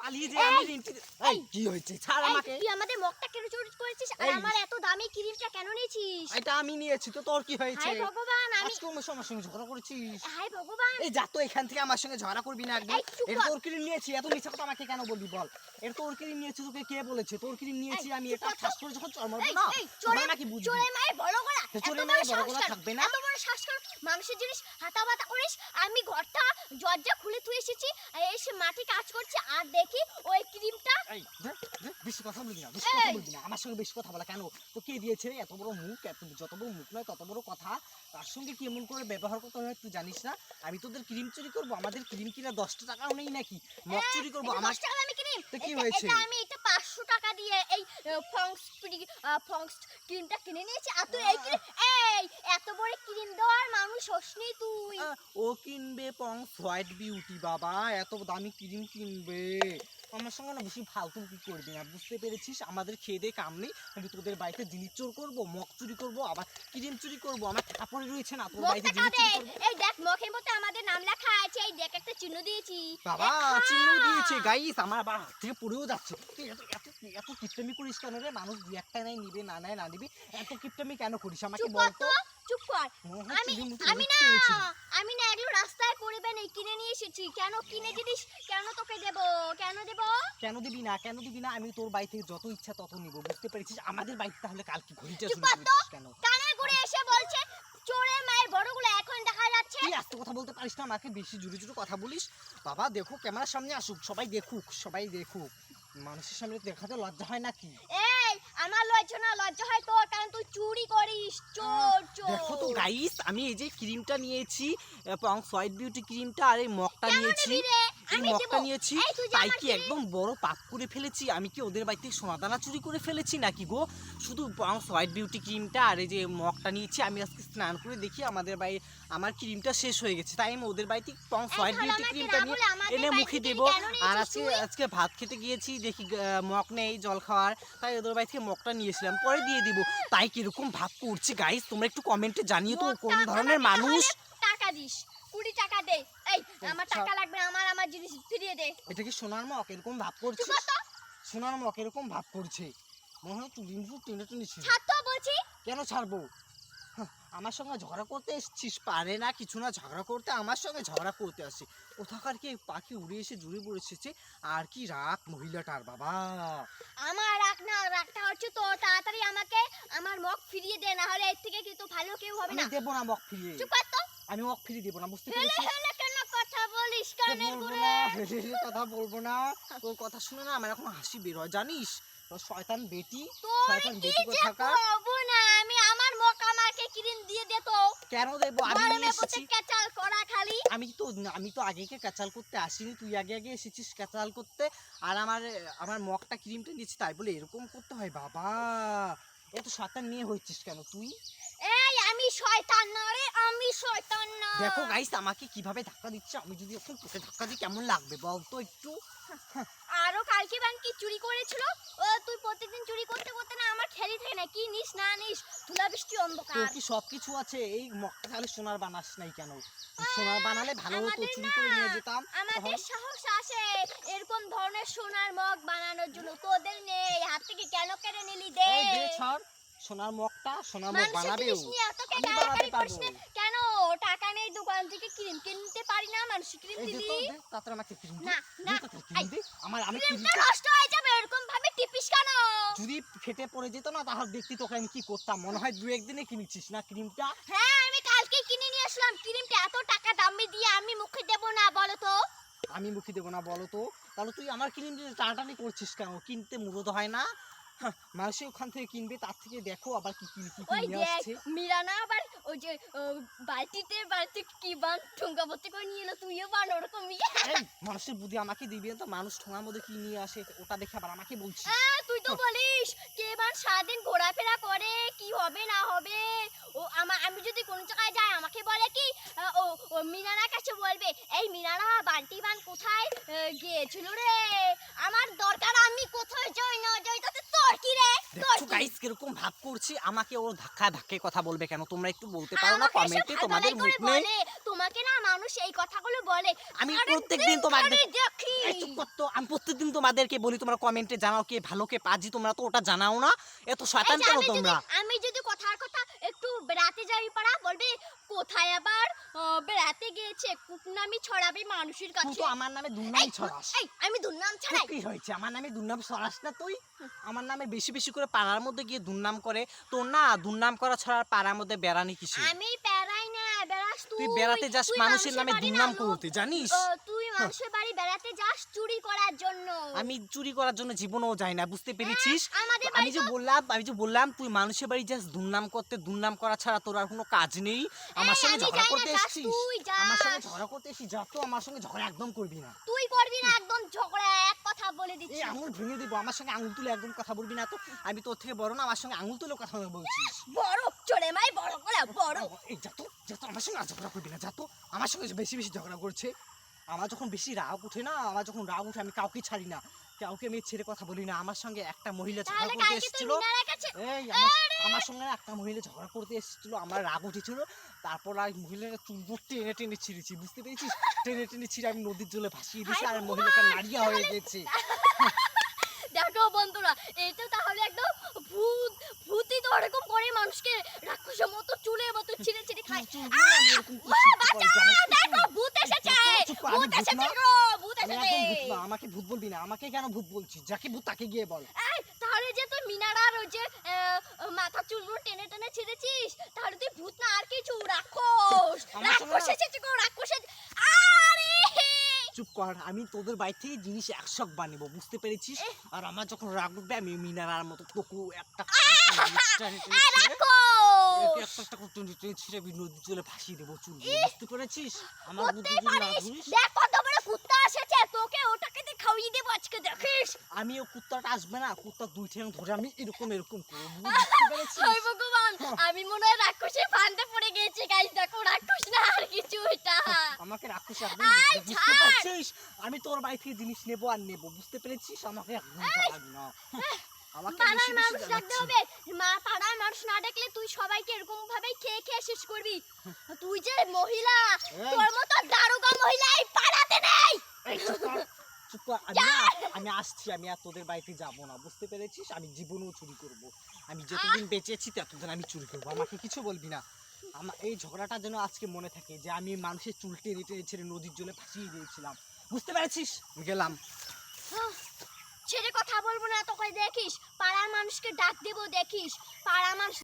পালিয়ে যে আমি রিমটি এই কি হয়েছে ছাড় আমাকে তুই আমাদের মগটা কেন চুরি করেছিস আর আমার এত দামি ক্রিমটা কেন নিয়েছিস? এটা আমি নিয়েছি তো তোর কি হয়েছে? হায় ভগবান আমি আজকে আমার সঙ্গে ঝগড়া করেছিস? হায় ভগবান এই যা তো এখান থেকে আমার সঙ্গে ঝগড়া করবি না একদম। এই চুপ এটা কর। তোর ক্রিম নিয়েছি এত মিথ্যা কথা আমাকে কেন বলবি বল? এটা তোর ক্রিম নিয়েছি তোকে কে বলেছে? তোর ক্রিম নিয়েছি আমি চুপ এটা কর তো। ঠাস করে যখন চড় মারবো এই না চোরে নাকি বুঝবি? চোরে মায়ের বড় গলা চোরে এত মায়ের বড় সাহস গলা কার? থাকবে না? এত বড় শ্বাস কর মানুষের জিনিস হাতাবাতা করিস আমি ঘরটা দরজা খুলে তুই এসেছি এসে মাটি কাজ করছে আর দেখি ওই ক্রিমটা এই বেশি কথা বলবি না বেশি কথা বলবি না আমার সঙ্গে বেশি কথা বলা কেন? তো কে দিয়েছে এত বড় মুখ এত যত বড় মুখ নয় তত বড় কথা তার সঙ্গে কেমন করে ব্যবহার করতে হয় তুই জানিস না? আমি তোদের ক্রিম চুরি করবো আমাদের ক্রিম কিনা 10 টাকাও নেই নাকি মগ চুরি করবো আমার 10 টাকা দামি ক্রিম তো কি হয়েছে? এটা আমি এটা 500 টাকা দিয়ে এই ফংস ক্রিমটা কিনে নিয়েছি আর তুই এই ক্রিম এই এত বড় ক্রিম দেওয়ার মানুষ হসনি তুই ও কিনবে পংস হোয়াইট বিউটি বাবা এত দামি ক্রিম কিনবে আমার সঙ্গে না বেশি ফালতু কি করবি না বুঝতে পেরেছিস? আমাদের খেয়ে দিয়ে কাম নেই আমি তোদের বাড়িতে জিনিস চোর করবো মগ চুরি করবো আবার ক্রিম চুরি করবো আমার টাকা পড়ে রয়েছে না তোর বাড়িতে জিনিস চুরি করবো? এই দেখ মুখের মধ্যে আমাদের নাম লেখা আছে এই দেখ একটা চিহ্ন দিয়েছি বাবা চিহ্ন দিয়েছে গাইস আমার আবার হাত থেকে পড়েও যাচ্ছে তুই এত এত এত কিপটামি করিস কেন রে? মানুষ দু একটা নাই নিবে না নেয় না নিবি এত কিপটামি কেন করিস আমাকে চুপ বল কর তো? তো চুপ কর আমি আমি না আমি না এগুলো রাস্তায় পড়বে না কিনে নিয়ে এসেছি কেন কিনে জিনিস কেন তোকে দেব কেন দেব কেন দিবি না আমি তোর বাড়ি থেকে যত ইচ্ছা তত নিব বুঝতে পেরেছিস? আমাদের বাড়িতে তাহলে কাল কি ঘড়িটা চুপ চুরি কর তো করেছিস কেন? কানে ঘুরে এসে বলছে চোরে মায়ের বড়গুলো এখন দেখা যাচ্ছে তুই আস্তে কথা বলতে পারিস না আমাকে বেশি জোরে জোরে কথা বলিস? বাবা দেখো ক্যামেরার সামনে আসুক সবাই দেখুক মানুষের সামনে দেখাতে লজ্জা হয় নাকি? এই আমার লজ্জা হয় তোর কারণ তুই চুরি করিস চোর চোর দেখো তো গাইস আমি এই যে ক্রিমটা নিয়েছি পংস হোয়াইট বিউটি ক্রিমটা আর এই মগটা কেন নিয়েছি নিবি রে? এই আমি মগটা দেবো। নিয়েছি এই তুই যে তাই আমার কি ক্রিম- একদম বড় পাপ করে ফেলেছি? আমি কি ওদের বাড়ি থেকে সোনাদানা চুরি করে ফেলেছি নাকি গো? শুধু পংস হোয়াইট বিউটি ক্রিমটা আর এই যে মগটা নিয়েছি আমি আজকে স্নান করে দেখি আমাদের বাড়ি আমার ক্রিমটা শেষ হয়ে গেছে তাই আমি ওদের বাড়িতে পংস হোয়াইট তাহলে বিউটি আমাকে ক্রিমটা না নিয়ে বলে আমাদের এনে বাড়ি মুখে থেকে দেবো কেন নিয়েছিস আর আজকে তুই? আজকে ভাত খেতে গিয়েছি দেখি মগ নেই জল খাওয়ার তাই ওদের বাড়ি থেকে মগটা নিয়েছিলাম পরে দিয়ে দিব তাই কিরকম ভাব করছে গাইস তোমরা একটু কমেন্টে জানিয়ে তো কোন মগটা ধরনের আমাকে মানুষ তাহলে টাকা দিস 20 টাকা দে এই আমার আচ্ছা। টাকা লাগবে আমার জিনিস ফিরিয়ে দে এটা কি সোনার মগ এরকম ভাব করছিস? চুপ কর তো। সোনার মগ এরকম ভাব করছে মনে হয় তুই দিন টেনে টেনেছিস ছাড় তো বলছি কেন ছাড়বো? আমার সঙ্গে ঝগড়া করতে এসছিস পারে না কিছু না ঝগড়া করতে আমার সঙ্গে ঝগড়া করতে আসে কোথাকার কি পাখি উড়ে এসে জুড়ে পড়েছে আর কি রাগ মহিলাটার বাবা আমার রাগটা হচ্ছে তো তাড়াতাড়ি আমাকে আমার মগ ফিরিয়ে দে না হলে এর থেকে কিন্তু ভালো কেউ হবে আমি না দেবো না মগ ফিরিয়ে চুপ কর তো আমি মগ ফিরিয়ে দেবো না বুঝতে হেলে পেরেছিস? হেলে কেন কথা বলিস কানের বলবো ঘুরে না হেলে কথা বলবো না তোর কথা শুনে না আমার এখন হাসি বের হয় জানিস তোর শয়তান বেটি তোর শয়তান কি বেটি যে কোথাকার করবো না আমি আমার মগ আমাকে কিরিন দিয়ে দে তো কেন দেবো আমি মারে নিয়ে মে এসেছি কেচাল করা খালি আমি তো আগে ক্যাচাল করতে আসিনি তুই আগে এসেছিস ক্যাচাল করতে আর আমার মগটা ক্রিমটা নিয়েছি তাই বলে এরকম করতে হয় বাবা এত শয়তান নিয়ে হয়েছিস কেন তুই? এই আমি শয়তান না রে আমি শয়তান না দেখো গাইস আমাকে কিভাবে ধাক্কা দিচ্ছে আমি যদি এখন তোকে ধাক্কা দিই কেমন লাগবে বল তো একটু? আরো কালকে বানকি চুরি করেছিল ও তুই প্রত্যেকদিন চুরি করতে করতে না আমার খেলি থাকে না কি নিস না নিস ধুলা বৃষ্টি তোর অন্ধকার কি সবকিছু আছে এই মগটা তাহলে সোনার বানাস নাই কেন? সোনার বানালে ভালো হতো আমাদের চুরি না, করে নিয়ে যেতাম আমাদের তখন সাহস আসে এরকম ধরনের সোনার মগ বানানোর জন্য তোদের নেই হাত থেকে কেন কেড়ে নিলি দে এই দে ছাড় সোনার মগটা সোনার মগ মানুষের বানাবেও জিনিস নিয়ে এত আমি টাকারি বানাতে করিস পারবো না কেন টাকা নেই দোকান থেকে ক্রিম কিনতে পারি না মানুষ ক্রিম এই যে দিলি তো দে তাড়াতাড়ি আমাকে ক্রিম দে না না ক্রিম দে আমি ক্রিমটা ক্রিমটা নষ্ট হয়ে যাবে এরকম ভাবে টিপিস কেন যদি ফেটে পড়ে যেত না তাহলে দেখতি তোকে আমি কি করতাম মনে হয় দু একদিনে কিনেছিস না ক্রিমটা? হ্যাঁ আমি কালকে কিনে নিয়ে আসলাম ক্রিমটা এত টাকা দামি দিয়ে আমি মুখে দেব না বলো তো আমি মুখে দেবো না বলো তো তাহলে তুই আমার ক্রিম দিয়ে টানাটানি করছিস কেন? কিনতে মুরদ হয় না? মানুষের ওখান থেকে কিনবে তার থেকে দেখো আবার কি কি কি ওই নিয়ে দেখ আসছে মিরানা আবার ওই যে বালতিতে কি বান ঠুঙ্গা ভর্তি করে নিয়ে এলো তুইও বান ওরকমই এই মানুষের বুদ্ধি আমাকে দিবি তো মানুষ ঠোঙার মধ্যে কি নিয়ে আসে ওটা দেখে আবার আমাকে বলছিস তুই তো বলিস কে বান সারাদিন ঘোরাফেরা করে কি হবে না হবে ও আমি যদি কোনো জায়গায় যাই আমাকে বলে কি ও মিনানার কাছে বলবে এই মিনানা বালতি বান কোথায় গিয়েছিল রে আমার দরকার আমি কোথায় যাই না যাই তাতে তোর কি রে দেখো গাইস কিরকম ভাব করছি আমাকে ও ধাক্কায় কথা বলবে কেন তোমরা একটু বলতে পারো না আমাকে এসে কমেন্টে তোমাদের ফালতু মুখ করে নেই বলে, তোমাকে না মানুষ এই কথাগুলো বলে আমি আরে প্রত্যেকদিন তোমাদের দেখি এই চুপ কর তো। আমি প্রত্যেকদিন তোমাদেরকে বলি, তোমরা কমেন্টে জানাও কে ভালো কে পাজি, তোমরা তো ওটা জানাও না। এত শয়তান এই যে কেন তোমরা? আমি যদি কথার কথা একটু বেড়াতে যাই পাড়া বলবে কোথায় আবার বেড়াতে গিয়েছে কুটনামি ছড়াবে মানুষের তুই কাছে তো আমার নামে দুর্নাম ছড়াস। এই আমি দুর্নাম তো ছড়াই কি হয়েছে? আমার নামে দুর্নাম ছড়াস না তুই? আমার নামে বেশি বেশি করে পাড়ার মধ্যে গিয়ে দুর্নাম করে। তোর না দুর্নাম করা ছাড়া আর পাড়ার মধ্যে বেড়ানি কিসে? আমি বেড়াই না বেড়াস তুই বেড়াতে যাস তুই মানুষের নামে বাড়ি দুর্নাম না করতে, জানিস? তুই মানুষের বাড়ি বেড়াতে যাস চুরি করার জন্য আমি চুরি করার জন্য জীবনেও যাই না, বুঝতে পেরেছিস? আমাদের তো বাড়ি আমি যে বললাম তুই মানুষের বাড়ি যাস দুর্নাম করতে, দুর্নাম করা ছাড়া তোর আর কোনো কাজ নেই। আমার এই, সঙ্গে আমি ঝগড়া যাই না, করতে যাস এসেছিস? তুই, যাস। আমার সঙ্গে ঝগড়া করতে এসেছিস? যা তো, আমার সঙ্গে ঝগড়া একদম করবি না। তুই করবি না একদম ঝগড়া এক কথা বলে এই দিচ্ছি আঙুল ভেঙে দিব, আমার সঙ্গে আঙুল তুলে একদম কথা বলবি না তো। আমি তোর থেকে বড় না, আমার সঙ্গে আঙুল তুলে কথা বলছিস? বড় চলে মাই বড় করে বড় এই যা তো আমার সঙ্গে আর ঝগড়া করবি না, যা তো। আমার সঙ্গে বেশি বেশি ঝগড়া করছে। আমার যখন বেশি রাগ উঠে না, আমি কাউকে ছাড়ি না, কাউকে আমি ছেড়ে কথা বলি না। আমার সঙ্গে একটা মহিলা ঝগড়া তাহলে করতে কালকে তুই এসেছিল। মিনার কাছে এই আমার সঙ্গে না একটা মহিলা ঝগড়া করতে এসেছিল, আমার রাগ উঠেছিল। তারপর আর মহিলাকে চুল টেনে টেনে ছিঁড়েছি, বুঝতে পেরেছিস? টেনে টেনে ছিঁড়ে আমি নদীর জলে ভাসিয়ে দিয়েছি, আর মহিলাটা নাড়িয়া হয়ে গেছে। দেখো বন্ধুরা এটা তাহলে একদম ভূতই তো এরকম করে মানুষকে রাক্ষসের মতো চুলের মতো ছিঁড়ে ছিঁড়ে খায় চুলগুলো আমি এরকম করছি, জানিস তো দেখো তুই? ভূত এসেছে চুপ কর, আমি ভূত ভূত এসেছে না। গো ভূত আমি এসেছে একদম ভূত না, আমাকে ভূত বলবি না। আমাকে কেন ভূত বলছিস? যাকে ভূত তাকে গিয়ে বল। এই তাহলে যে তুই মিনারার ওই যে মাথা চুলগুলো টেনে টেনে ছিঁড়েছিস তাহলে তুই ভূত না আর কিছু রাক্ষস আমার সঙ্গে রাক্ষস না- এসেছে গো রাক্ষস আরে চুপ কর, আমি তোদের বাড়ি থেকে জিনিস একশক বানাবো, বুঝতে পেরেছিস? আর আমার যখন রাগ উঠবে আমি মিনারার মতো তোকে একটা রাক্ষস ছিঁড়ে নদীর জলে ভাসিয়ে দেবো চুলগুলো, বুঝতে পেরেছিস? আমার বুদ্ধি করতেই যদি না পারিস ধরিস। দেখ কত বড় কুত্তা এসেছে তোকে ওটাকে দিয়ে খাইয়ে দেবো আজকে দেখিস আমি ও কুত্তাটা আসবে না, কুত্তা দুই ঠ্যাং ধরে আমি এরকম এরকম করবো, বুঝতে পেরেছিস? হায় ভগবান আমি মনে হয় রাক্ষসের ফান্দে পড়ে গেছি গাইস দেখো রাক্ষস না আর কিছু এটা আমাকে রাক্ষস একদম আয়, বুঝতে ছাড়। পারছিস? আমি তোর বাড়ি থেকে জিনিস নেবো আর নেবো, বুঝতে পেরেছিস? আমাকে একদম জ্বালাবি না। আমাকে পাড়ার বেশি বেশি মানুষ ডাকতে জ্বালাচ্ছিস। হবে পাড়ার মানুষ না ডাকলে তুই সবাইকে এরকম ভাবেই খেয়ে খেয়ে শেষ করবি তুই যে মহিলা এই। তোর মতো দারোগা মহিলা এই পাড়াতে নেই এই চুপ কর, চুপ কর। আমি আসছি, আমি আর তোদের বাড়িতে যাবো না, বুঝতে পেরেছিস? আমি জীবনেও চুরি করব। আমি যতদিন বেঁচে আছি ততদিন আমি চুরি করবো, আমাকে কিছু বলবি না। আমার এই ঝগড়াটা যেন আজকে মনে থাকে যে আমি মানুষের চুল টেনে টেনে ছেড়ে নদীর জলে ভাসিয়ে দিয়েছিলাম, বুঝতে পেরেছিস? আমি গেলাম। ছেড়ে কথা বলবো না তোকে দেখিস পাড়ার মানুষকে ডাক দেবো দেখিস পাড়ার মানুষ